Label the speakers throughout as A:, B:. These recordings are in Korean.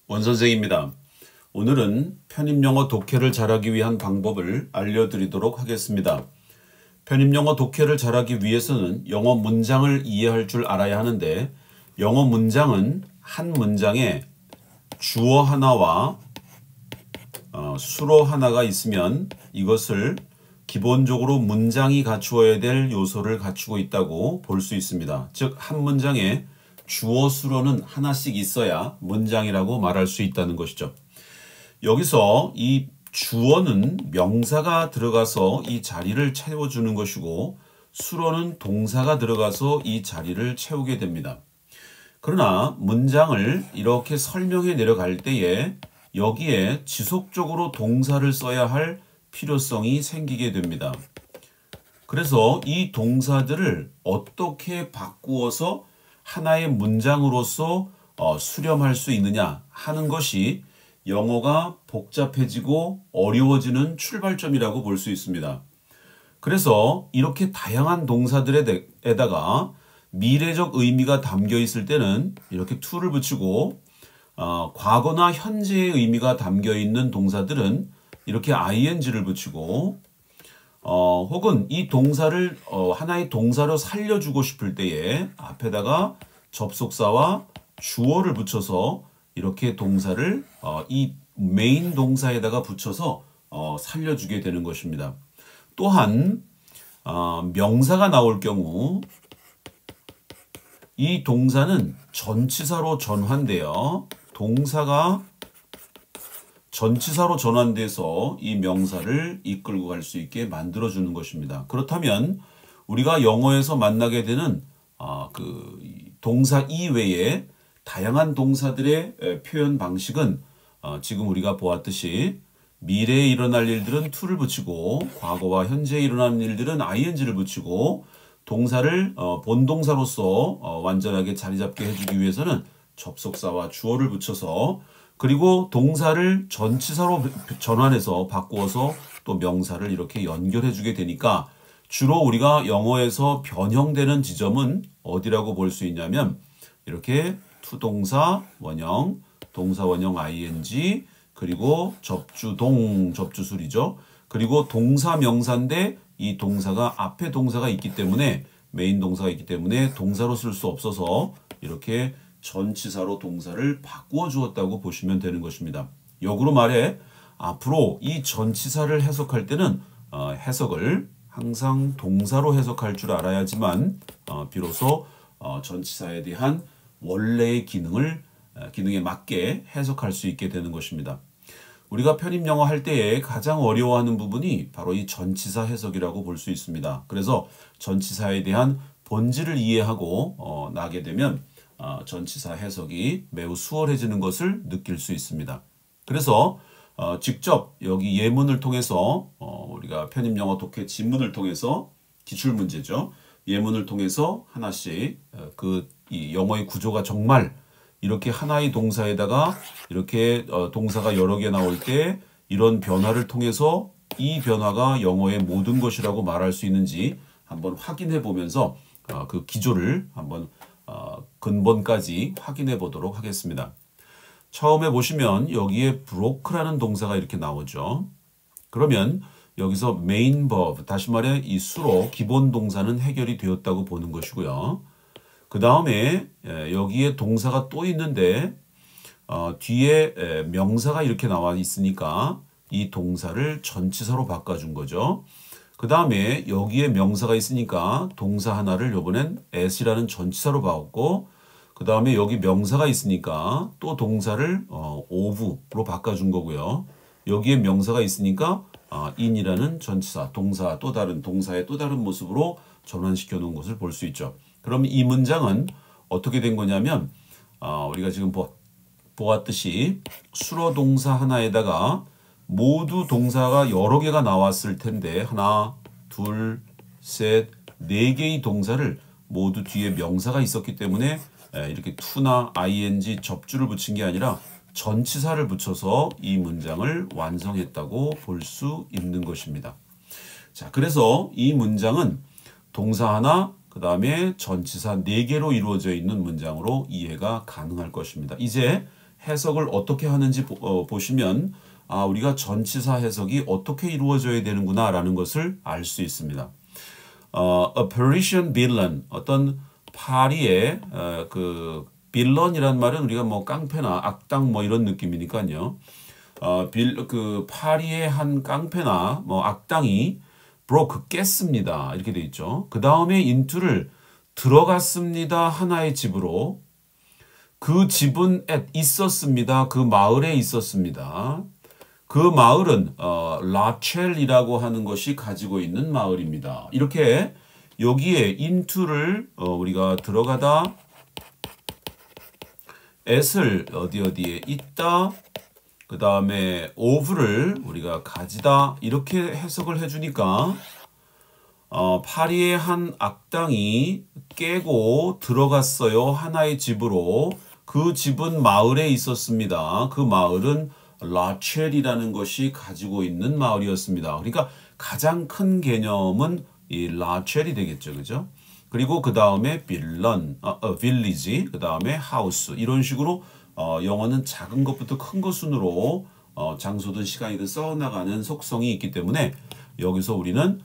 A: 원선생입니다. 오늘은 편입영어 독해를 잘하기 위한 방법을 알려드리도록 하겠습니다. 편입영어 독해를 잘하기 위해서는 영어 문장을 이해할 줄 알아야 하는데, 영어 문장은 한 문장에 주어 하나와 수로 하나가 있으면 이것을 기본적으로 문장이 갖추어야 될 요소를 갖추고 있다고 볼 수 있습니다. 즉, 한 문장에 주어 수로는 하나씩 있어야 문장이라고 말할 수 있다는 것이죠. 여기서 이 주어는 명사가 들어가서 이 자리를 채워주는 것이고, 수로는 동사가 들어가서 이 자리를 채우게 됩니다. 그러나 문장을 이렇게 설명해 내려갈 때에 여기에 지속적으로 동사를 써야 할 필요성이 생기게 됩니다. 그래서 이 동사들을 어떻게 바꾸어서 하나의 문장으로서 수렴할 수 있느냐 하는 것이 영어가 복잡해지고 어려워지는 출발점이라고 볼 수 있습니다. 그래서 이렇게 다양한 동사들에다가 미래적 의미가 담겨 있을 때는 이렇게 to를 붙이고, 과거나 현재의 의미가 담겨 있는 동사들은 이렇게 ing를 붙이고, 혹은 이 동사를 하나의 동사로 살려주고 싶을 때에 앞에다가 접속사와 주어를 붙여서 이렇게 동사를 이 메인 동사에다가 붙여서 살려주게 되는 것입니다. 또한 명사가 나올 경우 이 동사는 전치사로 전환되어 동사가 전치사로 전환돼서 이 명사를 이끌고 갈 수 있게 만들어주는 것입니다. 그렇다면 우리가 영어에서 만나게 되는 동사 이외에 다양한 동사들의 표현 방식은 지금 우리가 보았듯이 미래에 일어날 일들은 to를 붙이고, 과거와 현재에 일어나는 일들은 ing를 붙이고, 동사를 본동사로서 완전하게 자리 잡게 해주기 위해서는 접속사와 주어를 붙여서, 그리고 동사를 전치사로 전환해서 바꾸어서 또 명사를 이렇게 연결해 주게 되니까, 주로 우리가 영어에서 변형되는 지점은 어디라고 볼 수 있냐면 이렇게 투동사 원형, 동사 원형 ing, 그리고 접주동, 접주술이죠. 그리고 동사 명사인데 이 동사가 앞에 동사가 있기 때문에, 메인 동사가 있기 때문에 동사로 쓸 수 없어서 이렇게 전치사로 동사를 바꾸어 주었다고 보시면 되는 것입니다. 역으로 말해 앞으로 이 전치사를 해석할 때는 해석을 항상 동사로 해석할 줄 알아야지만 비로소 전치사에 대한 원래의 기능에 맞게 해석할 수 있게 되는 것입니다. 우리가 편입영어 할 때에 가장 어려워하는 부분이 바로 이 전치사 해석이라고 볼 수 있습니다. 그래서 전치사에 대한 본질을 이해하고 나게 되면 전치사 해석이 매우 수월해지는 것을 느낄 수 있습니다. 그래서 직접 여기 예문을 통해서 우리가 편입영어 독해 지문을 통해서 기출문제죠. 예문을 통해서 하나씩 이 영어의 구조가 정말 이렇게 하나의 동사에다가 이렇게 동사가 여러 개 나올 때 이런 변화를 통해서 이 변화가 영어의 모든 것이라고 말할 수 있는지 한번 확인해 보면서 그 기조를 한번 근본까지 확인해 보도록 하겠습니다. 처음에 보시면 여기에 broke라는 동사가 이렇게 나오죠. 그러면 여기서 main verb, 다시 말해 이 수로 기본 동사는 해결이 되었다고 보는 것이고요. 그 다음에 여기에 동사가 또 있는데 뒤에 명사가 이렇게 나와 있으니까 이 동사를 전치사로 바꿔준 거죠. 그 다음에 여기에 명사가 있으니까 동사 하나를 이번엔 as이라는 전치사로 바꿨고, 그 다음에 여기 명사가 있으니까 또 동사를 of로 바꿔준 거고요. 여기에 명사가 있으니까 in이라는 전치사, 동사 또 다른 동사의 또 다른 모습으로 전환시켜 놓은 것을 볼 수 있죠. 그럼 이 문장은 어떻게 된 거냐면 우리가 지금 보았듯이 수로 동사 하나에다가 모두 동사가 여러 개가 나왔을 텐데, 하나, 둘, 셋, 네 개의 동사를 모두 뒤에 명사가 있었기 때문에 이렇게 to나 ing 접주를 붙인 게 아니라 전치사를 붙여서 이 문장을 완성했다고 볼 수 있는 것입니다. 자, 그래서 이 문장은 동사 하나, 그 다음에 전치사 4개로 이루어져 있는 문장으로 이해가 가능할 것입니다. 이제 해석을 어떻게 하는지 보시면 우리가 전치사 해석이 어떻게 이루어져야 되는구나 라는 것을 알 수 있습니다. A Parisian villain, 어떤 파리의 그 빌런이란 말은 우리가 뭐 깡패나 악당 뭐 이런 느낌이니까요. 그 파리의 한 깡패나 뭐 악당이 broke 깼습니다. 이렇게 돼 있죠. 그 다음에 into를 들어갔습니다. 하나의 집으로. 그 집은 있었습니다. 그 마을에 있었습니다. 그 마을은 라첼이라고 하는 것이 가지고 있는 마을입니다. 이렇게 여기에 into를 우리가 들어가다, at을 어디에 있다, 그 다음에 of를 우리가 가지다 이렇게 해석을 해주니까 파리의 한 악당이 깨고 들어갔어요. 하나의 집으로. 그 집은 마을에 있었습니다. 그 마을은 라첼이라는 것이 가지고 있는 마을이었습니다. 그러니까 가장 큰 개념은 이 라첼이 되겠죠. 그죠? 그리고 그 다음에 빌런, 빌리지, 그 다음에 하우스 이런 식으로 영어는 작은 것부터 큰 것 순으로 장소든 시간이든 써나가는 속성이 있기 때문에 여기서 우리는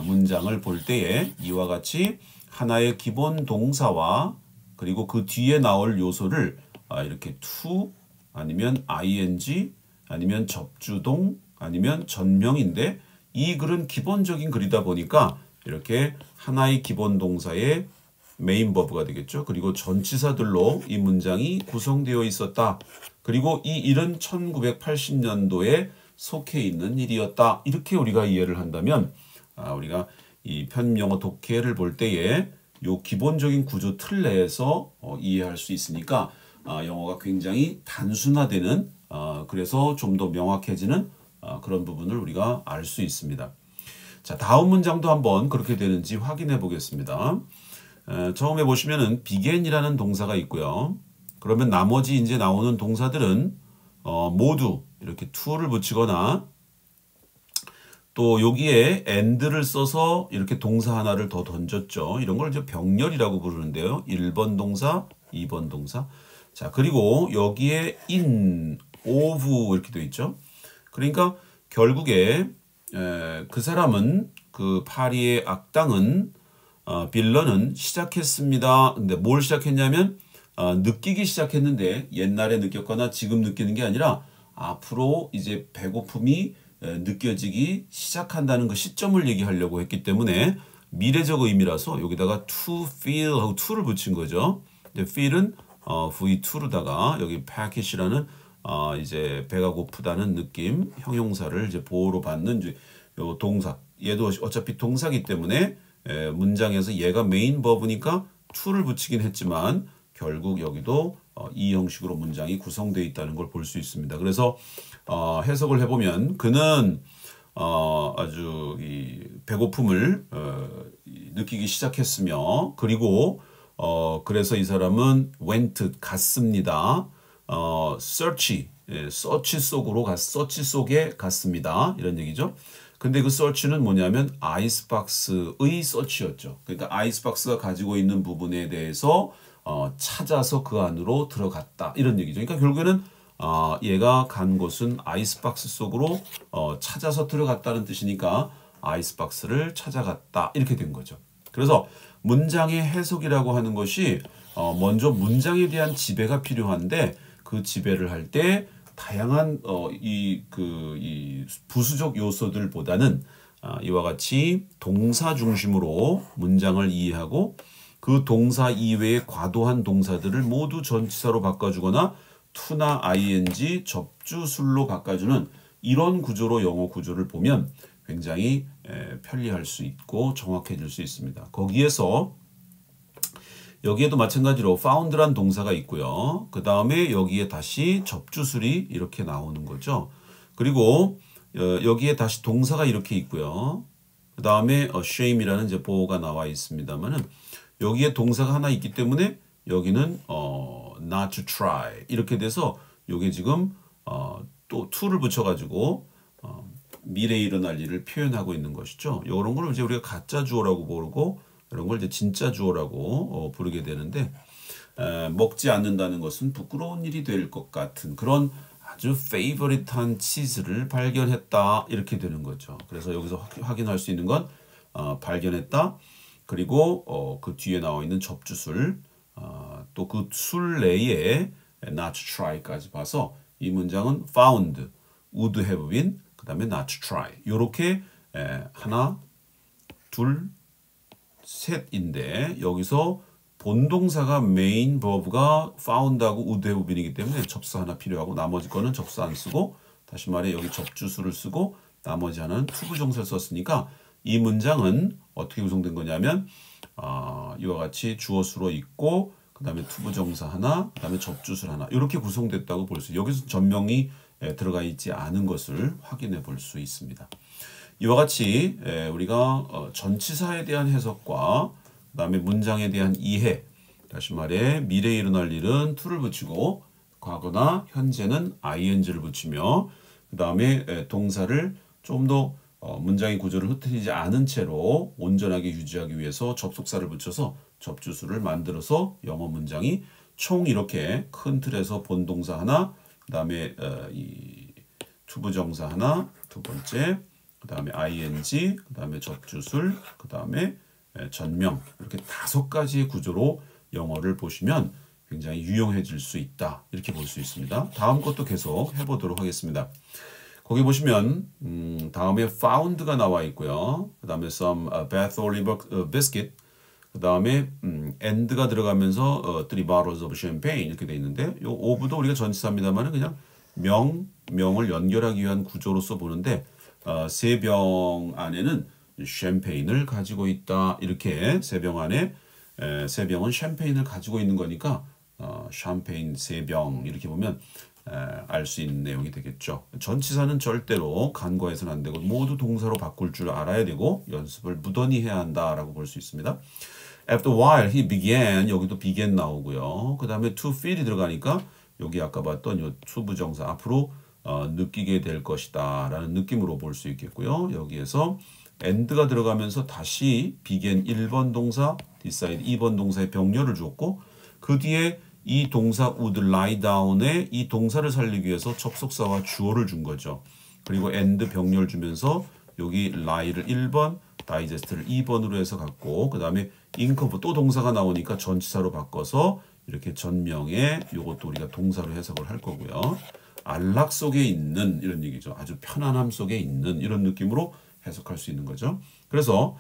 A: 문장을 볼 때에 이와 같이 하나의 기본 동사와 그리고 그 뒤에 나올 요소를 이렇게 to 아니면 ing 아니면 접주동 아니면 전명인데 이 글은 기본적인 글이다 보니까 이렇게 하나의 기본 동사의 메인 버브가 되겠죠. 그리고 전치사들로 이 문장이 구성되어 있었다. 그리고 이 일은 1980년도에 속해 있는 일이었다. 이렇게 우리가 이해를 한다면 우리가 이 편입영어 독해를 볼 때에 요 기본적인 구조 틀 내에서 이해할 수 있으니까 영어가 굉장히 단순화되는 그래서 좀 더 명확해지는 그런 부분을 우리가 알 수 있습니다. 자, 다음 문장도 한번 그렇게 되는지 확인해 보겠습니다. 처음에 보시면은 begin이라는 동사가 있고요. 그러면 나머지 이제 나오는 동사들은 모두 이렇게 to를 붙이거나 또 여기에 and를 써서 이렇게 동사 하나를 더 던졌죠. 이런 걸 이제 병렬이라고 부르는데요. 1번 동사, 2번 동사. 자, 그리고 여기에 in, of 이렇게 되어 있죠. 그러니까 결국에 그 사람은 그 파리의 악당은 빌런은 시작했습니다. 근데 뭘 시작했냐면 느끼기 시작했는데 옛날에 느꼈거나 지금 느끼는 게 아니라 앞으로 이제 배고픔이 느껴지기 시작한다는 그 시점을 얘기하려고 했기 때문에 미래적 의미라서 여기다가 to feel 하고 to를 붙인 거죠. feel은 V2로다가 여기 packet이라는 이제 배가 고프다는 느낌 형용사를 이제 보호로 받는 이제 요 동사. 얘도 어차피 동사기 때문에 문장에서 얘가 메인 버브니까 to를 붙이긴 했지만 결국 여기도 이 형식으로 문장이 구성되어 있다는 걸 볼 수 있습니다. 그래서 해석을 해보면 그는 아주 이 배고픔을 느끼기 시작했으며 그리고 그래서 이 사람은 went 갔습니다. search 속에 갔습니다. 이런 얘기죠. 근데 그 search는 뭐냐면 아이스박스의 search였죠. 그러니까 아이스박스가 가지고 있는 부분에 대해서 찾아서 그 안으로 들어갔다. 이런 얘기죠. 그러니까 결국에는 얘가 간 곳은 아이스박스 속으로 찾아서 들어갔다는 뜻이니까 아이스박스를 찾아갔다. 이렇게 된 거죠. 그래서 문장의 해석이라고 하는 것이 먼저 문장에 대한 지배가 필요한데 그 지배를 할 때 다양한 이 부수적 요소들보다는 이와 같이 동사 중심으로 문장을 이해하고 그 동사 이외의 과도한 동사들을 모두 전치사로 바꿔주거나 to나 ing 접주술로 바꿔주는 이런 구조로 영어 구조를 보면 굉장히 편리할 수 있고 정확해질 수 있습니다. 거기에서 여기에도 마찬가지로 found란 동사가 있고요. 그 다음에 여기에 다시 접주술이 이렇게 나오는 거죠. 그리고 여기에 다시 동사가 이렇게 있고요. 그 다음에 shame이라는 이제 보호가 나와 있습니다만은 여기에 동사가 하나 있기 때문에 여기는 not to try 이렇게 돼서 요게 지금 또 to를 붙여가지고 미래에 일어날 일을 표현하고 있는 것이죠. 이런 걸 이제 우리가 가짜 주어라고 부르고 이런 걸 이제 진짜 주어라고 부르게 되는데 먹지 않는다는 것은 부끄러운 일이 될 것 같은 그런 아주 페이버릿한 치즈를 발견했다 이렇게 되는 거죠. 그래서 여기서 확인할 수 있는 건 발견했다. 그리고 그 뒤에 나와 있는 접주술 또 그 술 내에 not try까지 봐서 이 문장은 found, would have been, 그 다음에 not try 이렇게 하나, 둘, 셋인데 여기서 본동사가 메인 버브가 found하고 would have been이기 때문에 접수 하나 필요하고 나머지 거는 접수 안 쓰고 다시 말해 여기 접주수를 쓰고 나머지 하나는 투부정사를 썼으니까 이 문장은 어떻게 구성된 거냐면 이와 같이 주어수로 있고 그 다음에 투부정사 하나 그 다음에 접주술 하나 이렇게 구성됐다고 볼 수 있어요. 여기서 전명이 들어가 있지 않은 것을 확인해 볼 수 있습니다. 이와 같이 우리가 전치사에 대한 해석과 그 다음에 문장에 대한 이해 다시 말해 미래에 일어날 일은 to를 붙이고 과거나 현재는 ing를 붙이며 그 다음에 동사를 좀 더 문장의 구조를 흐트리지 않은 채로 온전하게 유지하기 위해서 접속사를 붙여서 접주수를 만들어서 영어 문장이 총 이렇게 큰 틀에서 본동사 하나 그 다음에 이 투부정사 하나 두 번째 그 다음에 ing 그 다음에 접주술 그 다음에 전명 이렇게 5가지의 구조로 영어를 보시면 굉장히 유용해질 수 있다 이렇게 볼 수 있습니다. 다음 것도 계속 해보도록 하겠습니다. 거기 보시면 다음에 found가 나와 있고요. 그 다음에 some Bath Oliver biscuit 그 다음에 and가 들어가면서 3 bottles of champagne 이렇게 돼 있는데 요 of도 우리가 전치사입니다만 그냥 명을 연결하기 위한 구조로서 보는데 세 병 안에는 샴페인을 가지고 있다 이렇게 세 병 안에 세 병은 샴페인을 가지고 있는 거니까 샴페인 세 병 이렇게 보면 알 수 있는 내용이 되겠죠. 전치사는 절대로 간과해서는 안 되고 모두 동사로 바꿀 줄 알아야 되고 연습을 무던히 해야 한다라고 볼 수 있습니다. After a while he began 여기도 began 나오고요. 그 다음에 to feel이 들어가니까 여기 아까 봤던 요 투부정사 앞으로 느끼게 될 것이다 라는 느낌으로 볼 수 있겠고요. 여기에서 and가 들어가면서 다시 began 1번 동사 decide 2번 동사의 병렬을 줬고 그 뒤에 이 동사 would lie down에 이 동사를 살리기 위해서 접속사와 주어를 준 거죠. 그리고 and 병렬 주면서 여기 lie를 1번, digest를 2번으로 해서 갖고 그 다음에 income 또 동사가 나오니까 전치사로 바꿔서 이렇게 전명에 이것도 우리가 동사로 해석을 할 거고요. 안락 속에 있는 이런 얘기죠. 아주 편안함 속에 있는 이런 느낌으로 해석할 수 있는 거죠. 그래서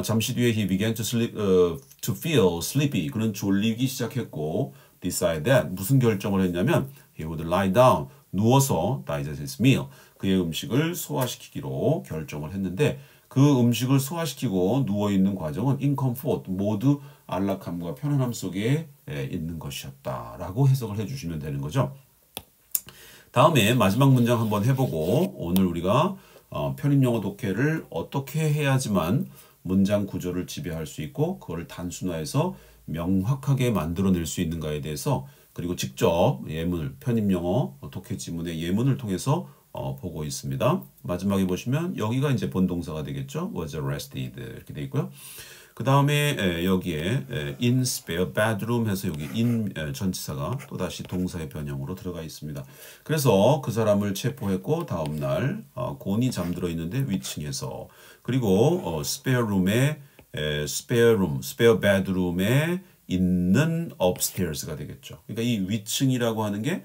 A: 잠시 뒤에 he began to feel sleepy. 그는 졸리기 시작했고 decide that 무슨 결정을 했냐면 he would lie down 누워서 digest his meal 그의 음식을 소화시키기로 결정을 했는데 그 음식을 소화시키고 누워있는 과정은 in comfort 모두 안락함과 편안함 속에 있는 것이었다라고 해석을 해주시면 되는 거죠. 다음에 마지막 문장 한번 해보고 오늘 우리가 편입영어 독해를 어떻게 해야지만 문장 구조를 지배할 수 있고 그걸 단순화해서 명확하게 만들어낼 수 있는가에 대해서 그리고 직접 예문, 편입영어 독해 지문의 예문을 통해서 보고 있습니다. 마지막에 보시면 여기가 이제 본동사가 되겠죠. was arrested 이렇게 돼 있고요. 그 다음에 여기에 in spare bedroom 해서 여기 in 전치사가 또다시 동사의 변형으로 들어가 있습니다. 그래서 그 사람을 체포했고 다음날 곤이 잠들어 있는데 위층에서 그리고 spare room에 spare bedroom에 있는 upstairs가 되겠죠. 그러니까 이 위층이라고 하는 게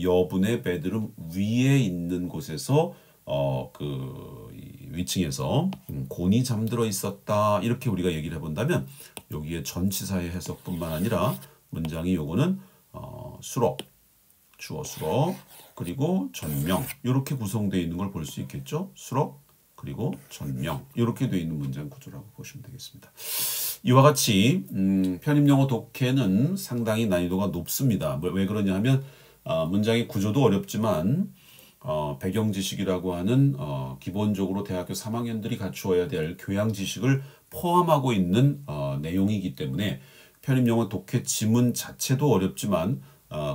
A: 여분의 베드룸 위에 있는 곳에서 이 위층에서 곤이 잠들어 있었다 이렇게 우리가 얘기를 해본다면 여기에 전치사의 해석뿐만 아니라 문장이 요거는 수록, 주어 수록 그리고 전명 이렇게 구성되어 있는 걸 볼 수 있겠죠. 수록 그리고 전명 이렇게 되어 있는 문장 구조라고 보시면 되겠습니다. 이와 같이 편입영어 독해는 상당히 난이도가 높습니다. 왜 그러냐 하면 문장의 구조도 어렵지만 배경 지식이라고 하는 기본적으로 대학교 3학년들이 갖추어야 될 교양 지식을 포함하고 있는 내용이기 때문에 편입영어 독해 지문 자체도 어렵지만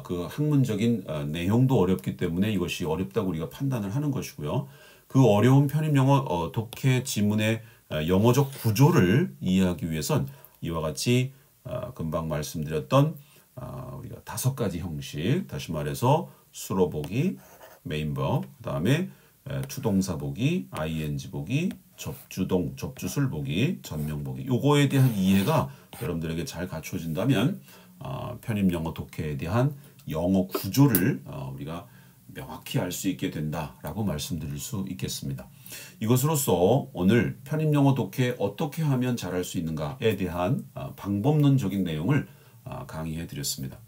A: 그 학문적인 내용도 어렵기 때문에 이것이 어렵다고 우리가 판단을 하는 것이고요. 그 어려운 편입영어 독해 지문의 영어적 구조를 이해하기 위해선 이와 같이 금방 말씀드렸던 우리가 5가지 형식, 다시 말해서 수로 보기, 메인 법, 그다음에 투동사 보기, ing 보기, 접주술 보기, 전명 보기. 요거에 대한 이해가 여러분들에게 잘 갖춰진다면 편입 영어 독해에 대한 영어 구조를 우리가 명확히 알 수 있게 된다라고 말씀드릴 수 있겠습니다. 이것으로써 오늘 편입 영어 독해 어떻게 하면 잘할 수 있는가에 대한 방법론적인 내용을 강의해 드렸습니다.